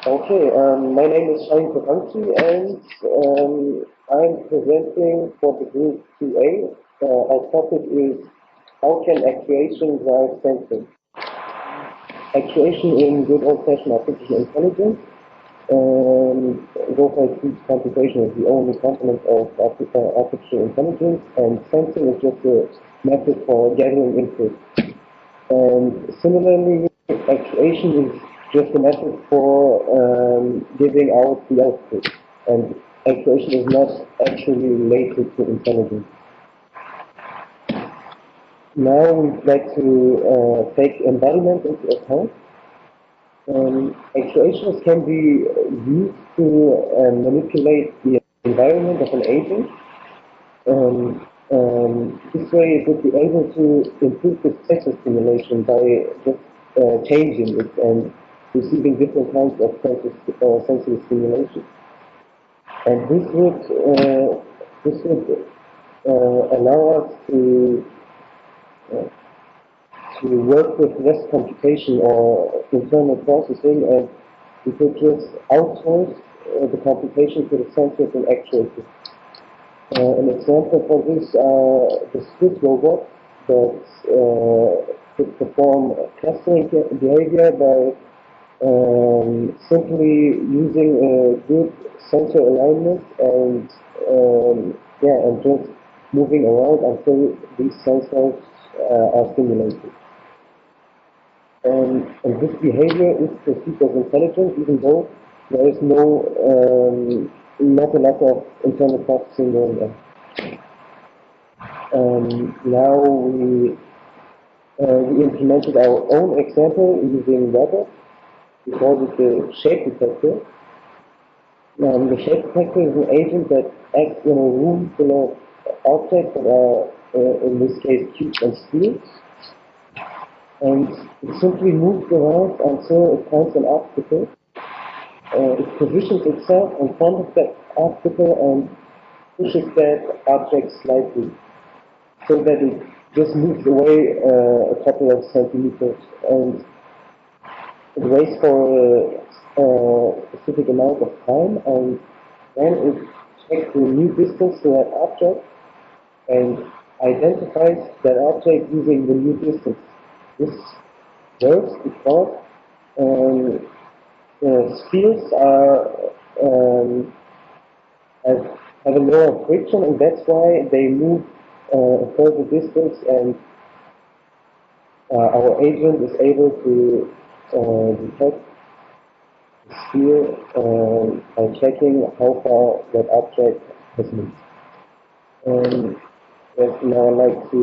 Okay, my name is ShanghAI and I'm presenting for the group 2A. Our topic is how can actuation drive sensing? Actuation in good old-fashioned artificial intelligence. Go speech computation is the only component of artificial intelligence, and sensing is just a method for gathering input. And similarly, actuation is just a method for giving out the output. And actuation is not actually related to intelligence. Now we'd like to take embodiment into account. Actuations can be used to manipulate the environment of an agent. This way it would be able to improve the sensor stimulation by just changing it and receiving different kinds of sensory stimulation. And this would allow us to work with less computation or internal processing, and we could just outsource the computation to the sensors and actuators. An example for this are the split robots that could perform clustering behavior by simply using a good sensor alignment and and just moving around until these sensors are stimulated. And this behavior is perceived as intelligent, even though there is not a lot of internal processing going on. Now we implemented our own example using robots. We call it the shape detector. The shape detector is an agent that acts in a room full of objects that are, in this case, cubes and spheres. And it simply moves around until it finds an obstacle. It positions itself in front of that obstacle and pushes that object slightly, so that it just moves away a couple of centimeters, and it waits for a specific amount of time, and then it checks the new distance to that object and identifies that object using the new distance. This works because spheres have a lower friction, and that's why they move a further distance, and our agent is able to detect the sphere by checking how far that object has moved. Yes, now I'd like to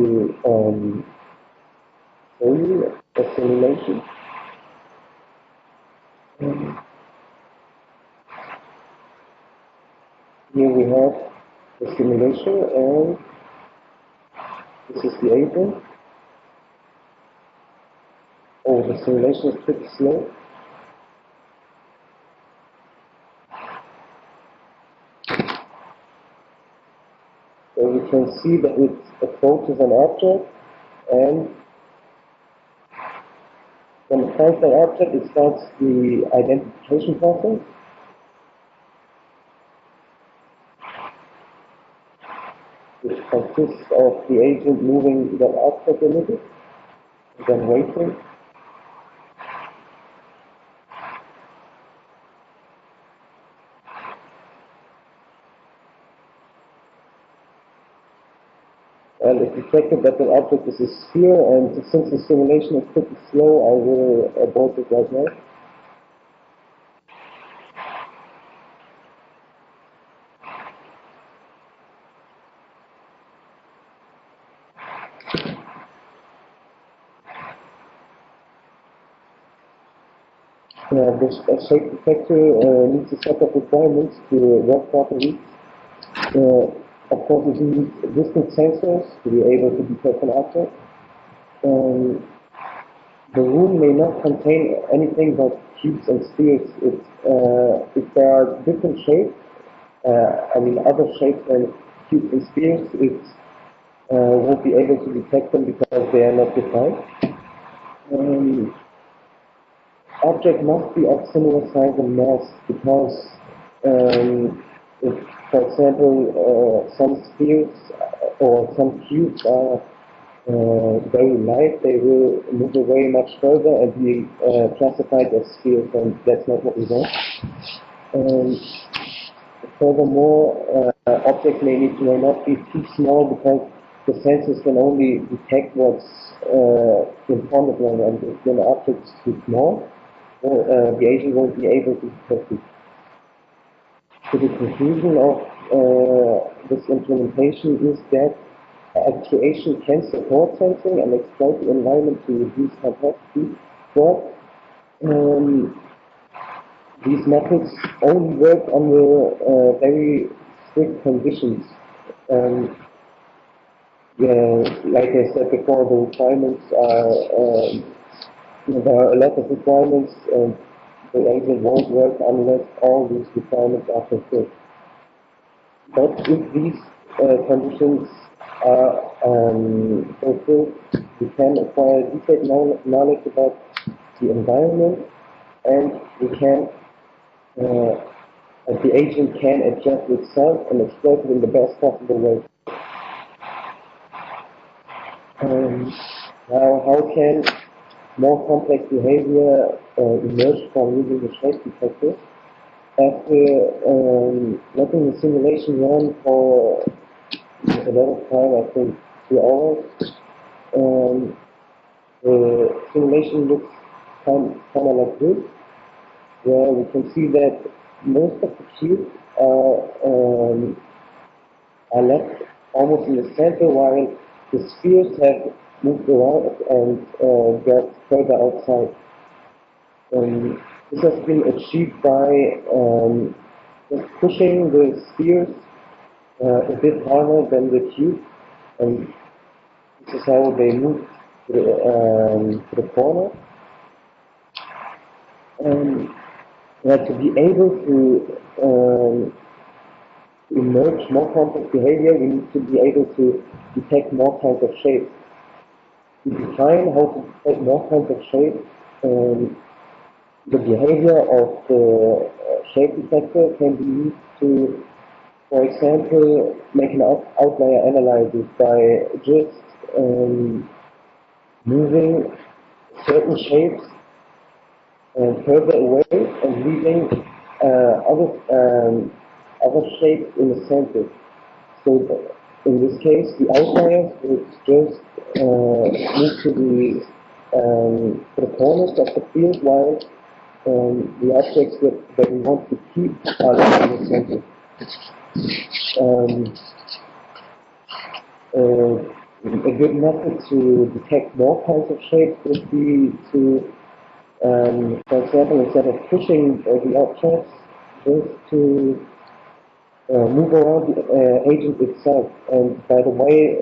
show you a simulation. Here we have the simulation, and this is the agent. Oh, the simulation is pretty slow. So you can see that it approaches an object, and when it finds that object, it starts the identification process. Which consists of the agent moving that object a little, and then waiting. And it detected that the object is a sphere, and since the simulation is pretty slow, I will abort it right now. This shape detector needs a set of requirements to work properly. Of course, it needs distant sensors to be able to detect an object. The room may not contain anything but cubes and spheres. If there are different shapes, other shapes than cubes and spheres, it won't be able to detect them because they are not defined. object must be of similar size and mass because if, for example, some spheres or some cubes are very light, they will move away much further and be classified as spheres, and that's not what we want. Furthermore, objects may not be too small because the sensors can only detect what's in front of them, and if an object is too small, the agent won't be able to detect it. So the conclusion of this implementation is that actuation can support sensing and exploit the environment to reduce complexity, but these methods only work under very strict conditions. Like I said before, the requirements are, there are a lot of requirements, and the agent won't work unless all these requirements are fulfilled. But if these conditions are fulfilled, we can acquire detailed knowledge about the environment, and we can, the agent can adjust itself and exploit it in the best possible way. Now, how can more complex behavior emerge from using the shape detector? After letting the simulation run for a lot of time, I think 2 hours, the simulation looks kind of like this, where we can see that most of the cubes are left almost in the center, while the spheres have moved around and got further outside. This has been achieved by just pushing the spheres a bit harder than the cube, and this is how they move to the corner. To be able to emerge more complex behavior, we need to be able to detect more kinds of shapes. To define how to detect more kinds of shapes, the behavior of the shape detector can be used to, for example, make an outlier analysis by just moving certain shapes further away and leaving other shapes in the center. So in this case, the outliers would just move to the corners of the field, while the objects that we want to keep are left in the center. A good method to detect more kinds of shapes would be to, for example, instead of pushing the objects, just to move around the agent itself. And by the way,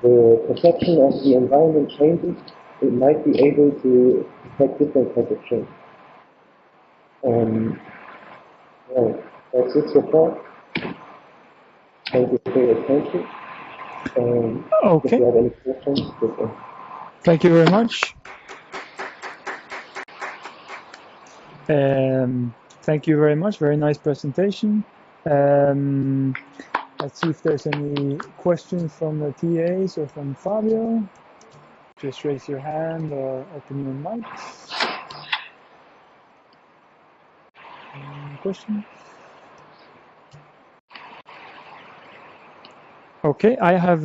the perception of the environment changes, it might be able to detect different kinds of shapes. Well, that's it so far. Thank you for your attention. Okay. If you have any questions, thank you very much. Thank you very much. Very nice presentation. Let's see if there's any questions from the TAs or from Fabio. Just raise your hand or open your mics. Any questions? Okay, I have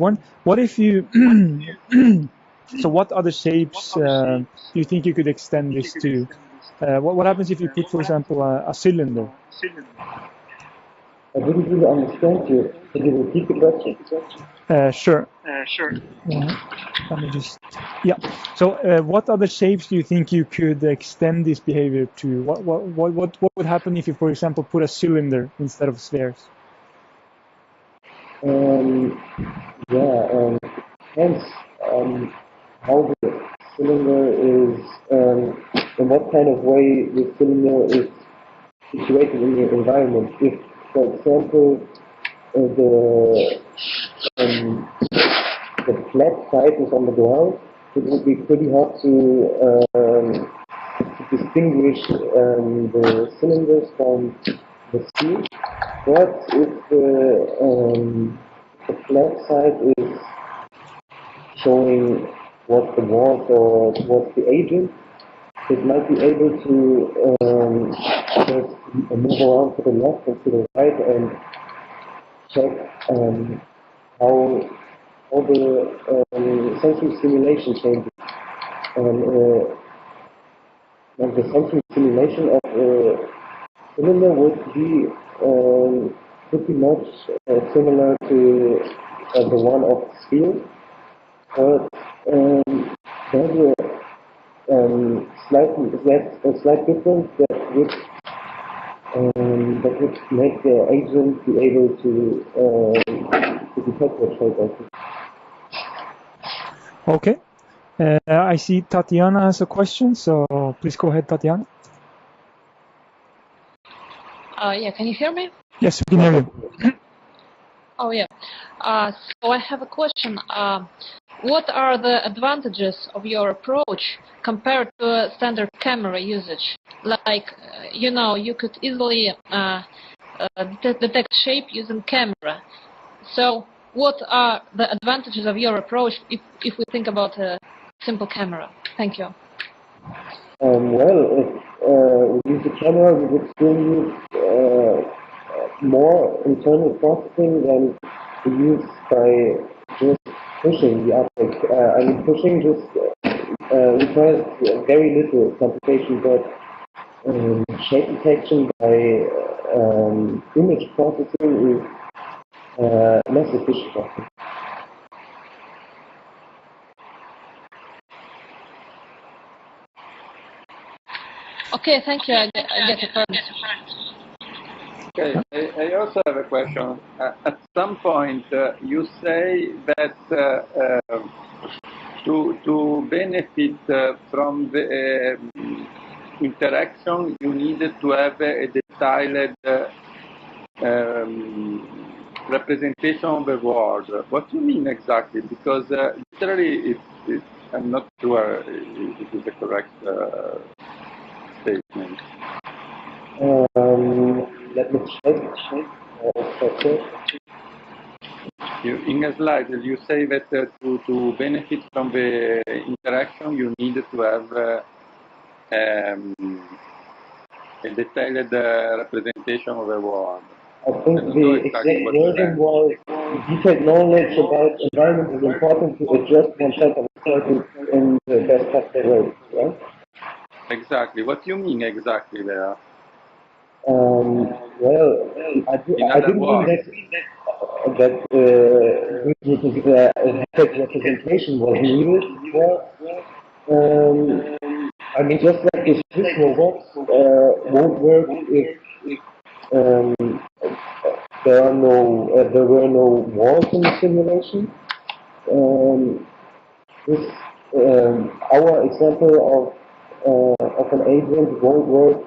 one. What if you so what other shapes do you think you could extend this to? What happens if you put, for example, a cylinder? I didn't really understand you. Could you repeat the question? Sure. Let me just. Yeah. So, what other shapes do you think you could extend this behavior to? What would happen if you, for example, put a cylinder instead of spheres? Hence, how the cylinder is, in what kind of way the cylinder is situated in the environment. If, for example, the flat side is on the ground, it would be pretty hard to distinguish the cylinders from the steel. But if the flat side is showing what the was or what the agent, it might be able to just move around to the left and to the right and check how the sensory stimulation changes. And the sensory stimulation of a cylinder would be pretty much similar to the one of steel, but there's a slight difference that would make the agent be able to detect that shape, I think. Okay. I see Tatiana has a question, so please go ahead, Tatiana. Yeah, can you hear me? Yes, we can hear you. Oh, yeah. So I have a question. What are the advantages of your approach compared to standard camera usage? Like, you could easily detect shape using camera. So what are the advantages of your approach if we think about a simple camera? Thank you. Well, if we use the camera, we would still use more internal processing than we use by just pushing the object. I mean, pushing just requires very little computation, but shape detection by image processing is less efficient. Okay, thank you. I get it. Okay, I also have a question. At some point, you say that to benefit from the interaction, you needed to have a detailed representation of the world. What do you mean exactly? Because literally, I'm not sure if it is a correct statement. Let me check. In a slide, you say that to benefit from the interaction, you needed to have a detailed representation of the world. I think the exact wording was detailed knowledge about environment is important to adjust oneself in the best possible way, right? Exactly. What do you mean exactly there? Well, I didn't mean that representation was needed. I mean, just like the Swiss robots won't work if there were no walls in the simulation. Our example of an agent won't work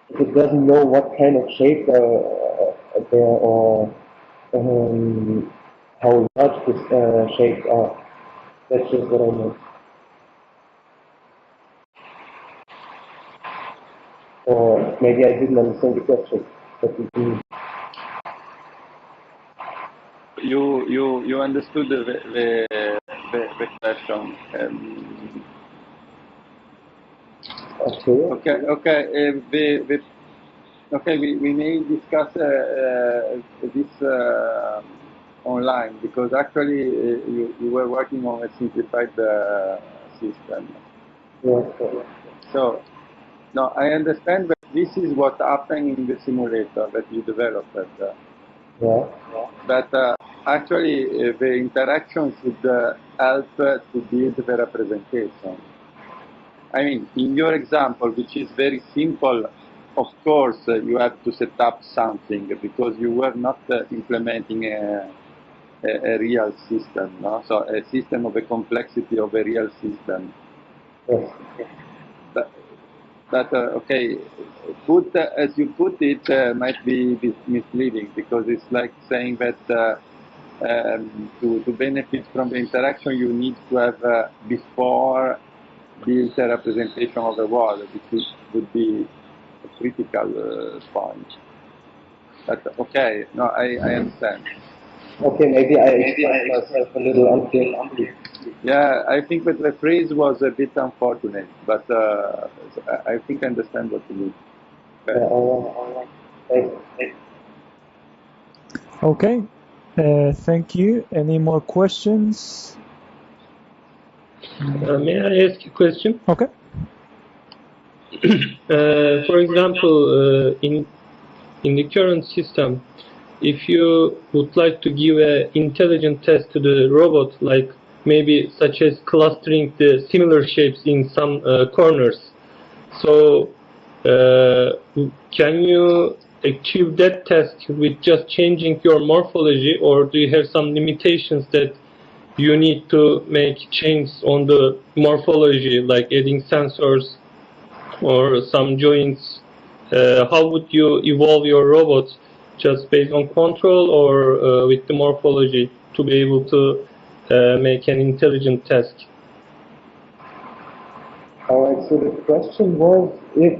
if it doesn't know what kind of shape there or how large the shapes are. That's just what I meant. Or maybe I didn't understand the question. But you understood the question. Okay. We may discuss this online because actually you were working on a simplified system. Yes. So, no, I understand that this is what happened in the simulator that you developed. Yeah. But actually, the interaction should help to build the representation. I mean, in your example, which is very simple, of course, you have to set up something because you were not implementing a real system, no? So a system of a complexity of a real system. Yes. But okay, as you put it, might be misleading because it's like saying that to benefit from the interaction, you need to have before built a representation of the world, which would be a critical point. But okay, no, I understand. Okay, maybe I expressed myself a little unclearly. Yeah, I think that the phrase was a bit unfortunate, but I think I understand what you mean. Okay. Yeah, all right. Thanks. Okay, thank you. Any more questions? May I ask a question? Okay. For example, in the current system, if you would like to give an intelligent test to the robot, like maybe such as clustering the similar shapes in some corners, so can you achieve that test with just changing your morphology, or do you have some limitations that you need to make changes on the morphology, like adding sensors or some joints? How would you evolve your robot, just based on control or with the morphology, to be able to make an intelligent task? All right, so the question was if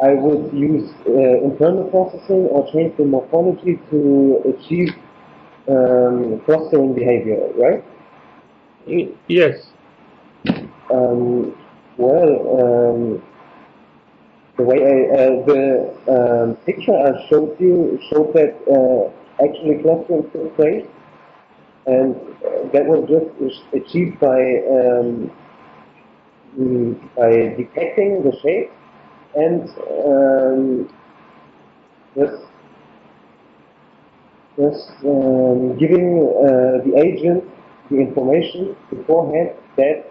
I would use internal processing or change the morphology to achieve clustering behavior, right? Yes. The way the picture I showed you showed that actually clustering took place, and that was just achieved by detecting the shape and giving the agent the information beforehand that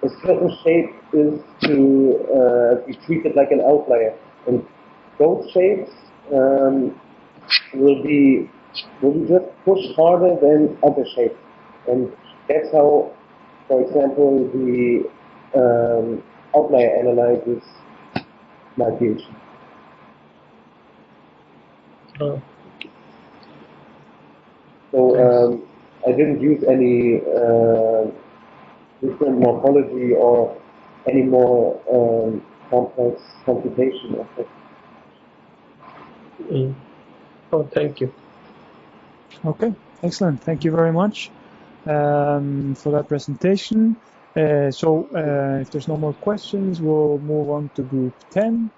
a certain shape is to be treated like an outlier, and those shapes will be just pushed harder than other shapes, and that's how, for example, the outlier analyzes might be achieved. So I didn't use any different morphology or any more complex computation of it. Oh, thank you. Okay, excellent. Thank you very much for that presentation. So if there's no more questions, we'll move on to group 10.